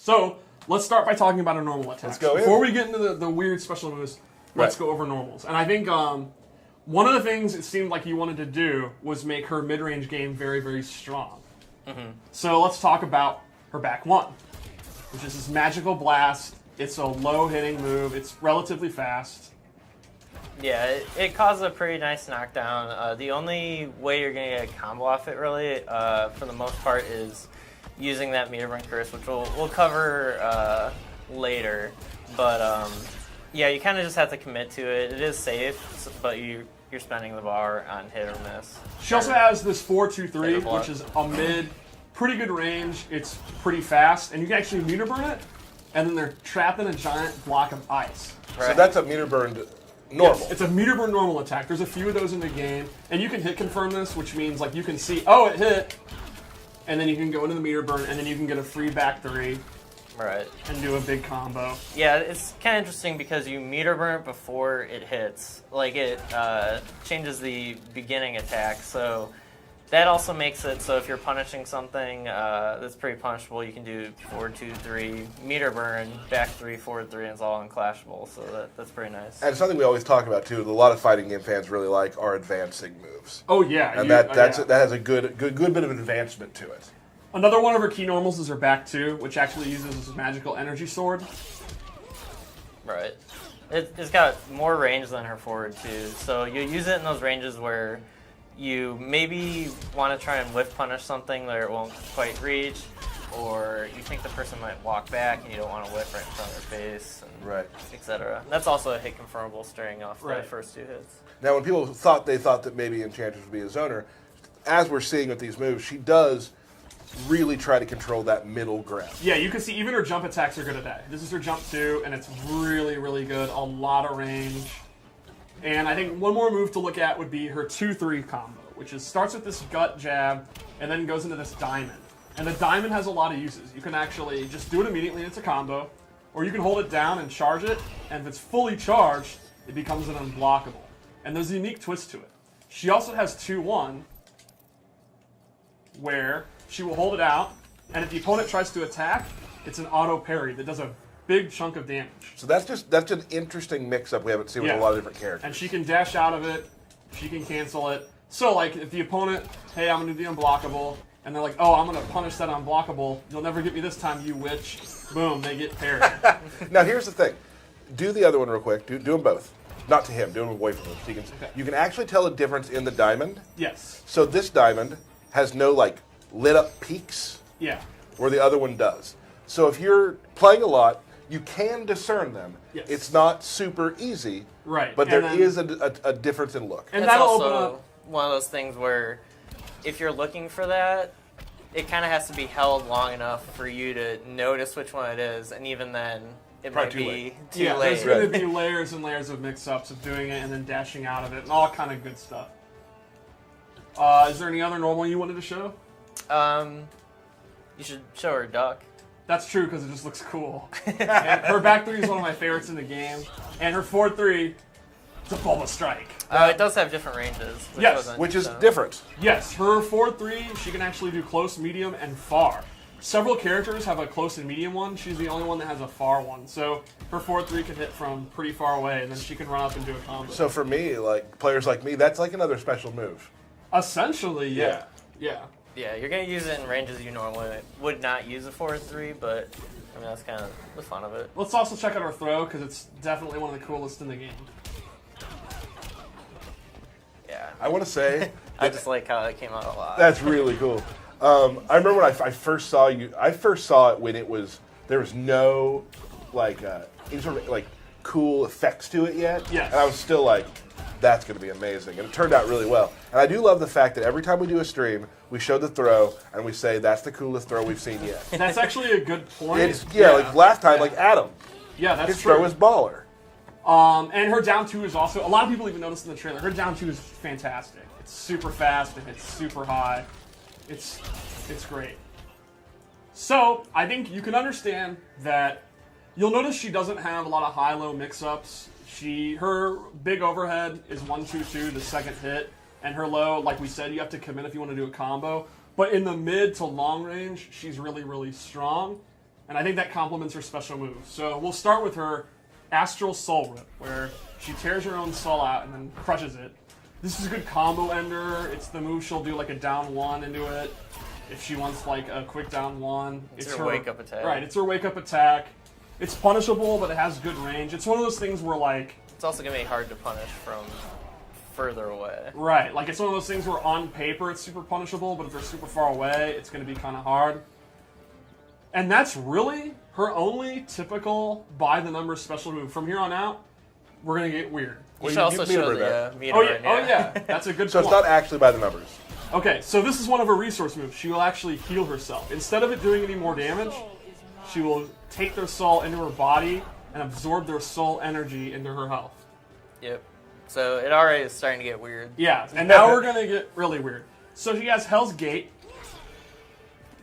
So let's start by talking about our normal attacks. Let's go Before we get into the weird special moves, let's go over normals. And I think one of the things it seemed like you wanted to do was make her mid-range game very, very strong. Mm-hmm. So let's talk about her back one, which is this magical blast. It's a low-hitting move. It's relatively fast. Yeah, it causes a pretty nice knockdown. The only way you're going to get a combo off it, really, for the most part, is using that meter burn curse, which we'll cover later. But yeah, you kind of just have to commit to it. It is safe, but you're spending the bar on hit or miss. She also has this 4-2-3, which is a mid, pretty good range. It's pretty fast, and you can actually meter burn it, and then they're trapped in a giant block of ice. Right. So that's a meter burned normal. Yes, it's a meter burn normal attack. There's a few of those in the game, and you can hit confirm this, which means like you can see, oh, it hit, and then you can go into the meter burn, and then you can get a free back three. Right. And do a big combo. Yeah, it's kind of interesting because you meter burn it before it hits. Like, it changes the beginning attack, so that also makes it so if you're punishing something that's pretty punishable, you can do 4-2-3, meter burn, back 3, forward 3, and it's all unclashable, so that's pretty nice. And something we always talk about, too, that a lot of fighting game fans really like are advancing moves. Oh, yeah. And that has a good bit of advancement to it. Another one of her key normals is her back two, which actually uses this magical energy sword. Right. It's got more range than her forward two, so you use it in those ranges where you maybe want to try and whiff punish something where it won't quite reach, or you think the person might walk back and you don't want to whiff right in front of their face, and right, etc. That's also a hit confirmable starting off the first two hits. Now, when people thought that maybe Enchantress would be a zoner, as we're seeing with these moves, she does really try to control that middle ground. Yeah, you can see even her jump attacks are good at that. This is her jump 2, and it's really, really good. A lot of range. And I think one more move to look at would be her 2-3 combo, which starts with this gut jab and then goes into this diamond. And the diamond has a lot of uses. You can actually just do it immediately and it's a combo, or you can hold it down and charge it, and if it's fully charged, it becomes an unblockable. And there's a unique twist to it. She also has 2-1, where she will hold it out, and if the opponent tries to attack, it's an auto parry that does a big chunk of damage. So that's an interesting mix-up we haven't seen with a lot of different characters. And she can dash out of it, she can cancel it. So, like, if the opponent, hey, I'm going to do the unblockable, and they're like, oh, I'm going to punish that unblockable, you'll never get me this time, you witch. Boom, they get parried. Now, here's the thing. Do the other one real quick. Do them both. Not to him. Do them away from him. So you can actually tell a difference in the diamond. Yes. So this diamond has no, like, lit up peaks, where the other one does. So if you're playing a lot, you can discern them. Yes. It's not super easy, right? But there is a difference in look. And that'll also open up one of those things where if you're looking for that, it kind of has to be held long enough for you to notice which one it is, and even then, it might be too late. There's going to be layers and layers of mix-ups of doing it and then dashing out of it, and all kind of good stuff. Is there any other normal you wanted to show? You should show her duck. That's true because it just looks cool. And her back 3 is one of my favorites in the game, and her forward 3 is a bulba strike. It does have different ranges. Which is different. Yes, her forward 3 she can actually do close, medium, and far. Several characters have a close and medium one. She's the only one that has a far one. So her forward 3 can hit from pretty far away, and then she can run up and do a combo. So for me, like players like me, that's like another special move. Essentially, yeah. Yeah, you're going to use it in ranges you normally would not use a forward 3, but I mean, that's kind of the fun of it. Let's also check out her throw, because it's definitely one of the coolest in the game. Yeah. I want to say... I just like how it came out a lot. That's really cool. I remember when I first saw you, I first saw it when there was no, like, any sort of, like, cool effects to it yet. Yes. And I was still like, that's going to be amazing. And it turned out really well. And I do love the fact that every time we do a stream, we show the throw, and we say, that's the coolest throw we've seen yet. That's actually a good point. Like last time, like Adam. Yeah, that's his true. His throw is baller. And her down 2 is also, a lot of people even noticed in the trailer, her down 2 is fantastic. It's super fast, and it's super high. It's great. So, I think you can understand that you'll notice she doesn't have a lot of high-low mix-ups. Her big overhead is 1-2-2, the second hit, and her low, like we said, you have to commit if you want to do a combo. But in the mid to long range, she's really, really strong. and I think that complements her special move. So we'll start with her Astral Soul Rip, where she tears her own soul out and then crushes it. This is a good combo ender. It's the move she'll do like a down 1 into it if she wants like a quick down 1. It's her wake-up attack. Right, it's her wake-up attack. It's punishable, but it has good range. It's one of those things where like... It's also going to be hard to punish from further away. Right, like it's one of those things where on paper it's super punishable, but if they're super far away, it's going to be kind of hard. And that's really her only typical by-the-numbers special move. From here on out, we're going to get weird. You should also show the meter. Oh yeah, that's a good So point. it's not actually by the numbers. Okay, so this is one of her resource moves. She will actually heal herself. Instead of it doing any more damage, she will take their soul into her body and absorb their soul energy into her health. Yep. So it already is starting to get weird. Yeah, and now we're going to get really weird. So she has Hell's Gate,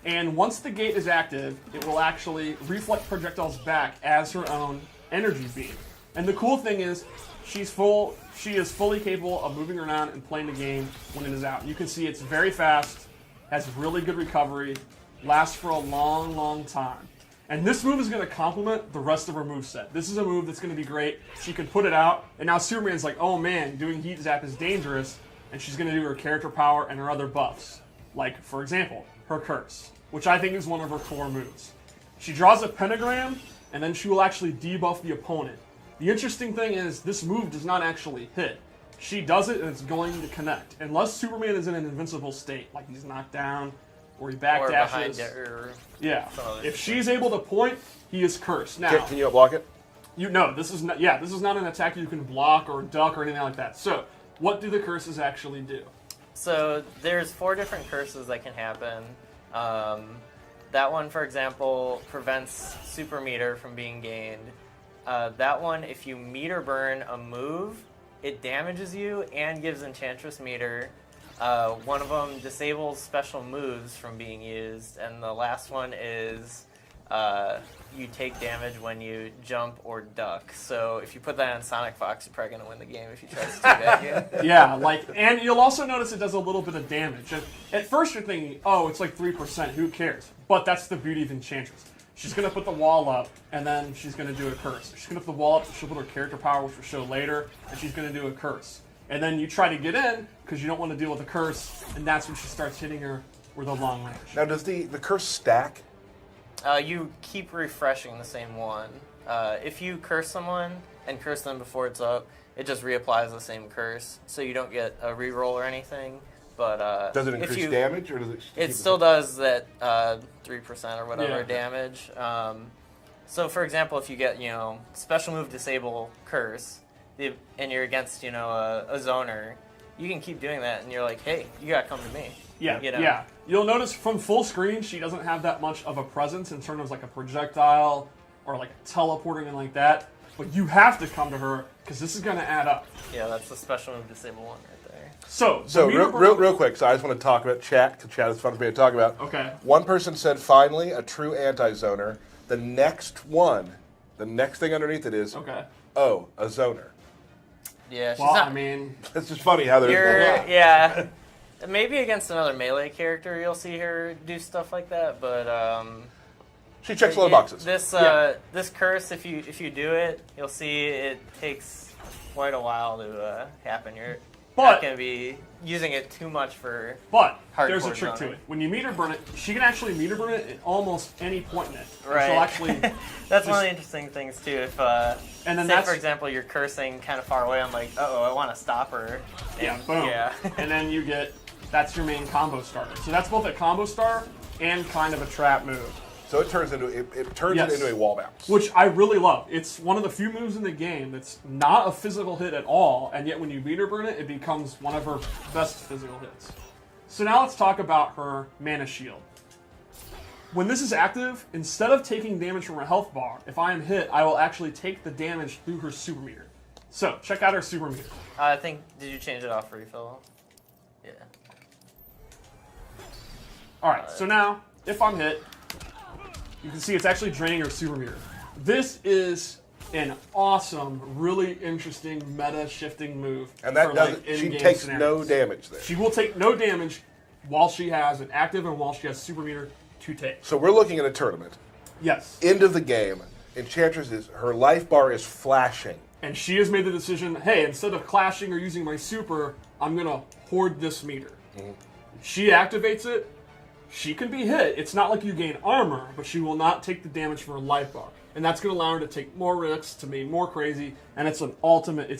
and once the gate is active, it will actually reflect projectiles back as her own energy beam. And the cool thing is, she is fully capable of moving around and playing the game when it is out. You can see it's very fast, has really good recovery, lasts for a long, long time. And this move is going to complement the rest of her moveset. This is a move that's going to be great. She can put it out, and now Superman's like, oh man, doing Heat Zap is dangerous, and she's going to do her character power and her other buffs. Like, for example, her Curse, which I think is one of her core moves. She draws a pentagram, and then she will actually debuff the opponent. The interesting thing is, this move does not actually hit. She does it, and it's going to connect. Unless Superman is in an invincible state, like he's knocked down, or he backdashes. Yeah. If she's able to point, he is cursed. Now, Can you block it? This is not. Yeah, this is not an attack you can block or duck or anything like that. So, what do the curses actually do? So there's 4 different curses that can happen. That one, for example, prevents super meter from being gained. That one, if you meter burn a move, it damages you and gives Enchantress meter. One of them disables special moves from being used, and the last one is you take damage when you jump or duck. So if you put that on Sonic Fox, you're probably going to win the game if you try to do that again. Yeah, and you'll also notice it does a little bit of damage. At first you're thinking, oh, it's like 3%, who cares? But that's the beauty of Enchantress. She's going to put the wall up, and then she's going to do a curse. She's going to put the wall up, she'll put her character power, which we'll show later, and she's going to do a curse. And then you try to get in, because you don't want to deal with a curse, and that's when she starts hitting her with a long range. Now, does the curse stack? You keep refreshing the same one. If you curse someone and curse them before it's up, it just reapplies the same curse, so you don't get a reroll or anything. But does it increase damage, or does it? It still does that 3% or whatever Yeah. damage. So, for example, if you get special move disable curse, and you're against a zoner, you can keep doing that, and you're like, hey, you gotta come to me. Yeah, yeah. You'll notice from full screen, she doesn't have that much of a presence in terms of like a projectile or like teleporting and like that. But you have to come to her because this is going to add up. Yeah, that's the special move disable one right there. So real quick, so I just want to talk about chat, because chat is fun for me to talk about. Okay. One person said, finally, a true anti-zoner. The next thing underneath it is, okay. Oh, a zoner. Yeah, she's Well, not... I mean... It's just funny how they're... Yeah. Maybe against another melee character you'll see her do stuff like that, but... She checks a lot of boxes. This curse, if you do it, you'll see it takes quite a while to happen. You're not going to be using it too much for there's a trick to it. When you meter burn it, she can actually meter burn it at almost any point in it. Right. She'll actually... That's one of the interesting things, too. If, and then say, for example, you're cursing kind of far away, I'm like, uh-oh, I want to stop her. And, boom. Yeah. And then you get... That's your main combo starter. So that's both a combo star and kind of a trap move. So it turns it into a wall bounce, which I really love. It's one of the few moves in the game that's not a physical hit at all, and yet when you meter burn it, it becomes one of her best physical hits. So now let's talk about her mana shield. When this is active, instead of taking damage from her health bar, if I am hit, I will actually take the damage through her super meter. So check out her super meter. I think, did you change it off for refill? Yeah. Alright, so now, if I'm hit, you can see it's actually draining her super meter. This is an awesome, really interesting meta-shifting move. And that doesn't. She takes no damage there. She will take no damage while she has it active and while she has super meter to take. So we're looking at a tournament Yes. End of the game. Enchantress her life bar is flashing. And she has made the decision, hey, instead of clashing or using my super, I'm going to hoard this meter. She activates it. She can be hit. It's not like you gain armor, but she will not take the damage from her life bar. And that's going to allow her to take more risks, to be more crazy, and it's a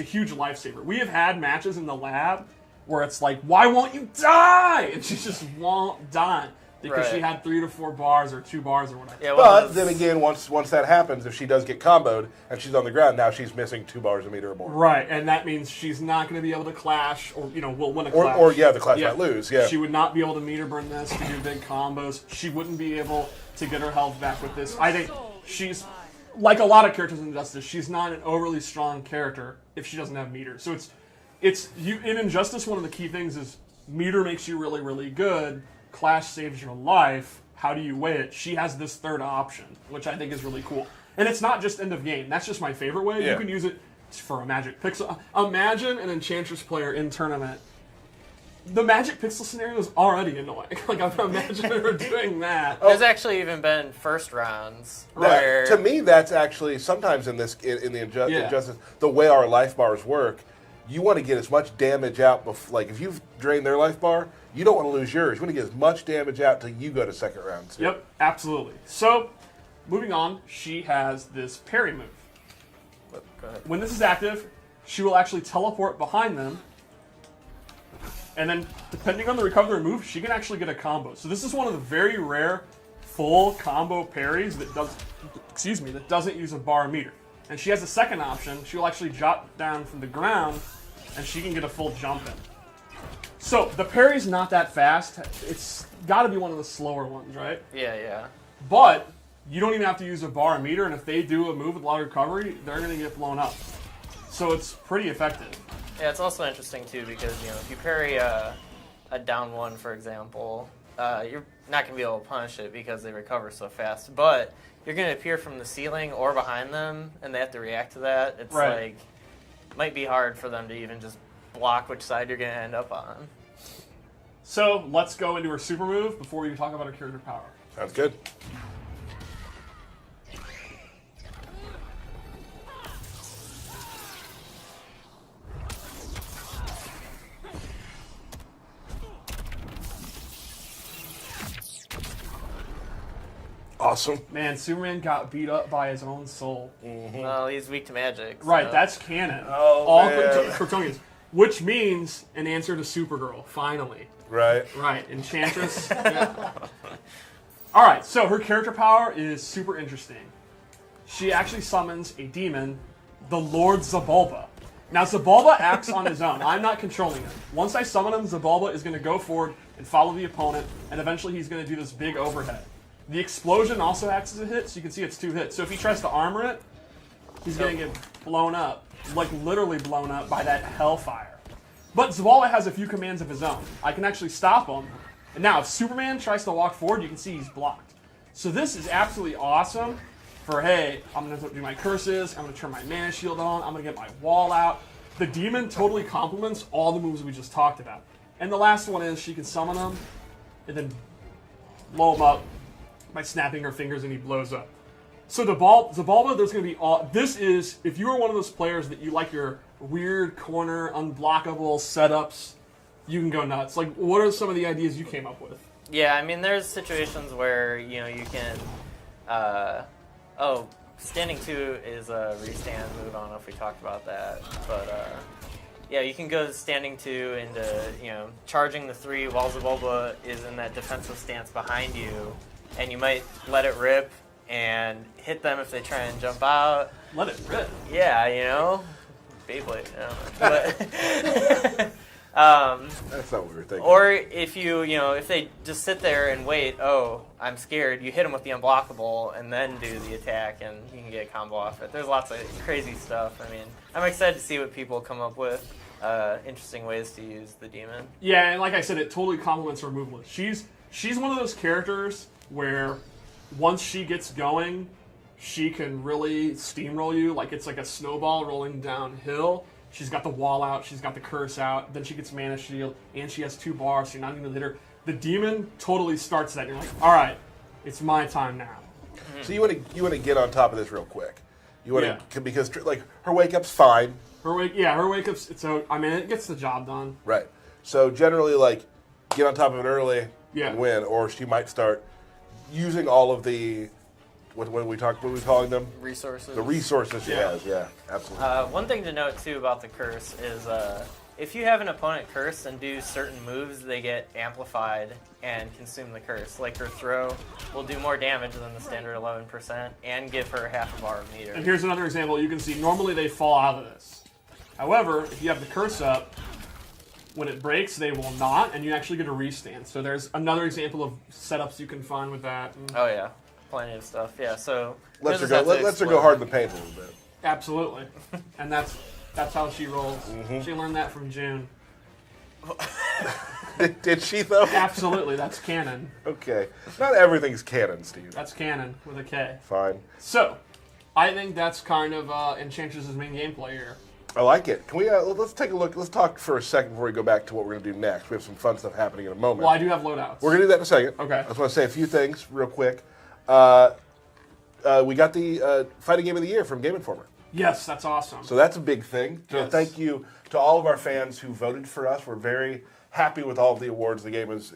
huge lifesaver. We have had matches in the lab where it's like, why won't you die? And she just won't die. Because she had 3 to 4 bars or 2 bars or whatever. Yeah, but then again, once that happens, if she does get comboed and she's on the ground, now she's missing 2 bars a meter or more. Right, and that means she's not going to be able to clash, or will win a clash. Or the clash might lose. Yeah, she would not be able to meter burn this to do big combos. She wouldn't be able to get her health back with this. I think she's like a lot of characters in Injustice. She's not an overly strong character if she doesn't have meter. So it's you in Injustice. One of the key things is meter makes you really, really good. Clash saves your life. How do you weigh it? She has this third option, which I think is really cool. And it's not just end of game. That's just my favorite way. Yeah. You can use it for a Magic Pixel. Imagine an Enchantress player in tournament. The Magic Pixel scenario is already annoying. Like, I'm imagining her doing that. There's actually even been first rounds where... To me, that's actually, sometimes in the Injustice, the way our life bars work, you want to get as much damage out, like if you've drained their life bar, you don't want to lose yours. You want to get as much damage out till you go to second round. Too. Yep, absolutely. So, moving on, she has this parry move. Go ahead. When this is active, she will actually teleport behind them, and then, depending on the recovery move, she can actually get a combo. So this is one of the very rare full combo parries that doesn't use a bar meter. And she has a second option. She will actually drop down from the ground, and she can get a full jump in. So the parry's not that fast. It's got to be one of the slower ones, right? Yeah. But you don't even have to use a bar meter, and if they do a move with a lot of recovery, they're going to get blown up. So it's pretty effective. Yeah, it's also interesting too because if you parry a down one, for example, you're not going to be able to punish it because they recover so fast. But you're going to appear from the ceiling or behind them, and they have to react to that. It's like might be hard for them to even just block which side you're going to end up on. So let's go into her super move before we talk about her character power. Sounds good. Awesome. Man, Superman got beat up by his own soul. Well, he's weak to magic. Right, so. that's canon. Oh, all man. Kryptonians. Which means an answer to Supergirl, finally. Right. Right, Enchantress. Yeah. All right, so her character power is super interesting. She actually summons a demon, the Lord Zabulba. Now, Zabulba acts on his own. I'm not controlling him. Once I summon him, Zabulba is going to go forward and follow the opponent, and eventually he's going to do this big overhead. The explosion also acts as a hit, so you can see it's 2 hits. So if he tries to armor it, he's going to get blown up, like literally blown up by that hellfire. But Zabulba has a few commands of his own. I can actually stop him. And now, if Superman tries to walk forward, you can see he's blocked. So this is absolutely awesome for, hey, I'm going to do my curses, I'm going to turn my mana shield on, I'm going to get my wall out. The demon totally complements all the moves we just talked about. And the last one is she can summon him and then blow him up by snapping her fingers and he blows up. So Zabulba, there's going to be all... This is, if you are one of those players that you like your weird corner, unblockable setups, you can go nuts. Like, what are some of the ideas you came up with? Yeah, I mean, there's situations where, you can... standing 2 is a restand move. I don't know if we talked about that. But, yeah, you can go standing 2 into, charging the 3 while Zabulba is in that defensive stance behind you. And you might let it rip and hit them if they try and jump out. Let it rip. Yeah, Beyblade, But, That's not what we were thinking. or if if they just sit there and wait, I'm scared, you hit them with the unblockable and then do the attack and you can get a combo off it. There's lots of crazy stuff. I mean, I'm excited to see what people come up with. Interesting ways to use the demon. Yeah, and like I said, it totally complements her move list. She's one of those characters where once she gets going, she can really steamroll you. Like it's like a snowball rolling downhill. She's got the wall out, she's got the curse out, then she gets mana shield, and she has 2 bars, so you're not even going to hit her. The demon totally starts that. You're like, all right, it's my time now. Mm-hmm. So you want to get on top of this real quick. You want to because like her wake up's fine. Her wake up's it gets the job done. Right. So generally, like, get on top of it early and win, or she might start using all of the what are we calling them? Resources. The resources she has. Yeah, absolutely. One thing to note too about the curse is if you have an opponent curse and do certain moves, they get amplified and consume the curse. Like her throw will do more damage than the standard 11% and give her half a bar of meter. And here's another example. You can see normally they fall out of this. However, if you have the curse up, when it breaks, they will not, and you actually get a restand. So there's another example of setups you can find with that. Oh yeah, plenty of stuff. Yeah, so let's her go hard in the paint a little bit. Absolutely, and that's how she rolls. Mm-hmm. She learned that from June. Did she though? Absolutely, that's canon. Okay, not everything's canon, Steve. That's canon with a K. Fine. So, I think that's kind of Enchantress's main gameplay here. I like it. Can we let's take a look? Let's talk for a second before we go back to what we're going to do next. We have some fun stuff happening in a moment. Well, I do have loadouts. We're going to do that in a second. Okay. I just want to say a few things real quick. We got the fighting game of the year from Game Informer. Yes, that's awesome. So that's a big thing. So thank you to all of our fans who voted for us. We're very happy with all of the awards the game is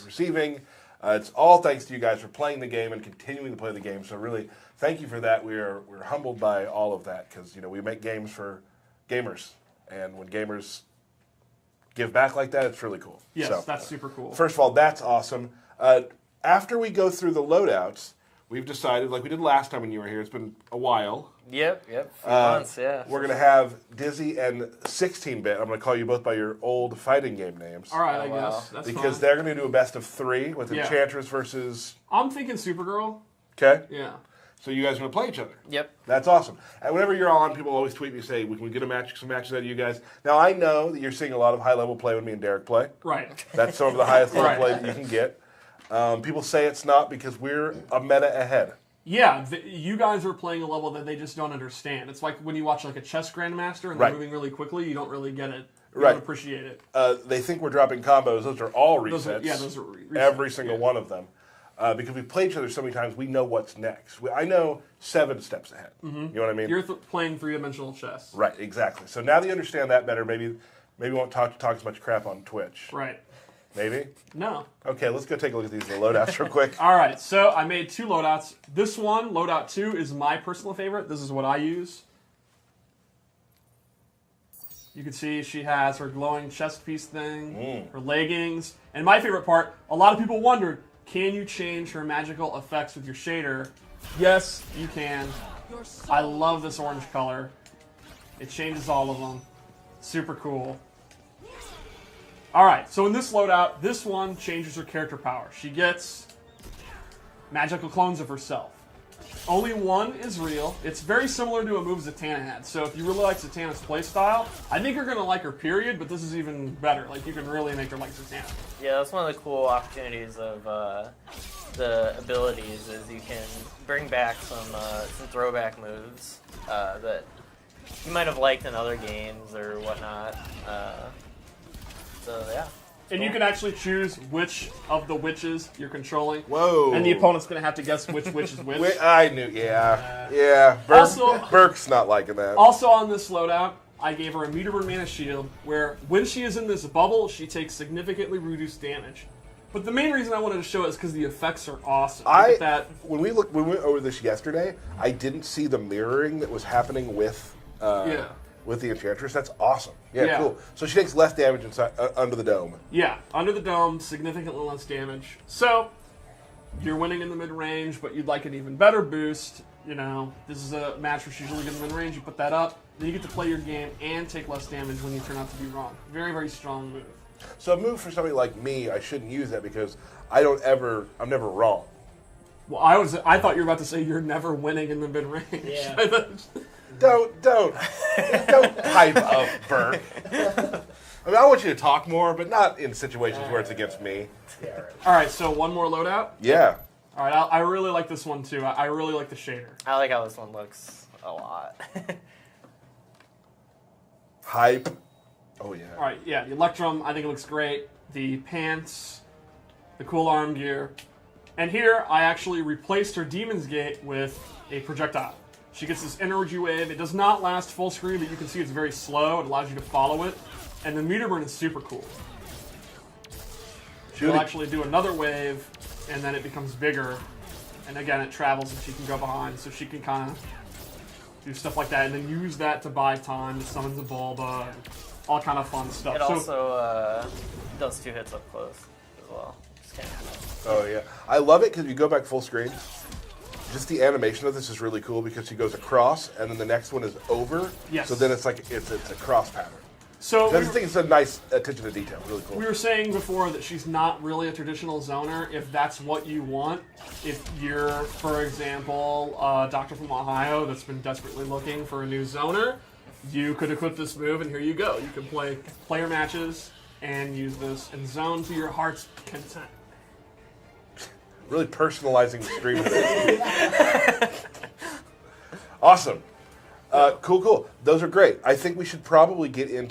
receiving. It's all thanks to you guys for playing the game and continuing to play the game. So really, thank you for that. We're humbled by all of that because we make games for gamers, and when gamers give back like that, it's really cool. Yes, so, that's super cool. First of all, that's awesome. After we go through the loadouts, we've decided, like we did last time when you were here, it's been a while. Yep, few months, yeah. We're going to have Dizzy and 16-Bit. I'm going to call you both by your old fighting game names. All right, I guess. That's because fine. they're going to do a best of 3 with Enchantress versus... I'm thinking Supergirl. Okay. Yeah. So you guys are going to play each other. Yep. That's awesome. And whenever you're on, people always tweet me and say, "Can we get some matches out of you guys?" Now, I know that you're seeing a lot of high-level play when me and Derek play. Right. That's some of the highest level play that you can get. People say it's not because we're a meta ahead. Yeah, you guys are playing a level that they just don't understand. It's like when you watch like a chess grandmaster and they're moving really quickly, you don't really get it. You don't appreciate it. They think we're dropping combos. Those are all resets. Those are resets. Every single one of them. Because we play each other so many times, we know what's next. I know 7 steps ahead. Mm-hmm. You know what I mean? You're playing 3-dimensional chess. Right, exactly. So now that you understand that better, maybe we won't talk as much crap on Twitch. Right. Maybe? No. Okay, let's go take a look at these loadouts real quick. All right, so I made 2 loadouts. This one, loadout 2, is my personal favorite. This is what I use. You can see she has her glowing chest piece thing, her leggings, and my favorite part, a lot of people wondered, can you change her magical effects with your shader? Yes, you can. I love this orange color. It changes all of them. Super cool. Alright, so in this loadout, this one changes her character power. She gets magical clones of herself. Only one is real. It's very similar to a move Zatanna had. So if you really like Zatanna's playstyle, I think you're going to like her period, but this is even better. Like, you can really make her like Zatanna. Yeah, that's one of the cool opportunities of the abilities is you can bring back some throwback moves that you might have liked in other games or whatnot. So, yeah. And you can actually choose which of the witches you're controlling. Whoa. And the opponent's going to have to guess which witch is which. I knew, yeah. Burke's not liking that. Also on this loadout, I gave her a meter burn mana shield, where when she is in this bubble, she takes significantly reduced damage. But the main reason I wanted to show it is because the effects are awesome. Look at that. When we went over this yesterday, I didn't see the mirroring that was happening with the Enchantress. That's awesome. Yeah, cool. So she takes less damage inside under the dome. Yeah, under the dome, significantly less damage. So, you're winning in the mid-range, but you'd like an even better boost. You know, this is a match where she's really good in the mid-range. You put that up, then you get to play your game and take less damage when you turn out to be wrong. Very, very strong move. So a move for somebody like me, I shouldn't use that because I'm never wrong. Well, I thought you were about to say you're never winning in the mid-range. Yeah. Don't hype up Burke. I mean, I want you to talk more, but not in situations where it's against me. Yeah, right. All right, so one more loadout. Yeah. All right, I really like this one too. I really like the shader. I like how this one looks a lot. Hype. Oh yeah. All right, the Electrum, I think it looks great. The pants, the cool arm gear, And here, I actually replaced her Demon's Gate with a projectile. She gets this energy wave. It does not last full screen, but you can see it's very slow. It allows you to follow it. And the meter burn is super cool. She'll actually do another wave, and then it becomes bigger. And again, it travels, and she can go behind, so she can kind of do stuff like that, and then use that to buy time to summon the Bulba, and all kind of fun stuff. It also does 2 hits up close as well. Just kinda Oh yeah, I love it because if you go back full screen, just the animation of this is really cool because she goes across, and then the next one is over. Yes. So then it's like it's a cross pattern. So I just think it's a nice attention to detail. Really cool. we were saying before that she's not really a traditional zoner. If that's what you want, if you're, for example, a doctor from Ohio that's been desperately looking for a new zoner, you could equip this move, and here you go. You can play player matches and use this and zone to your heart's content. Really personalizing the stream. Awesome. Cool. Those are great. I think we should probably get into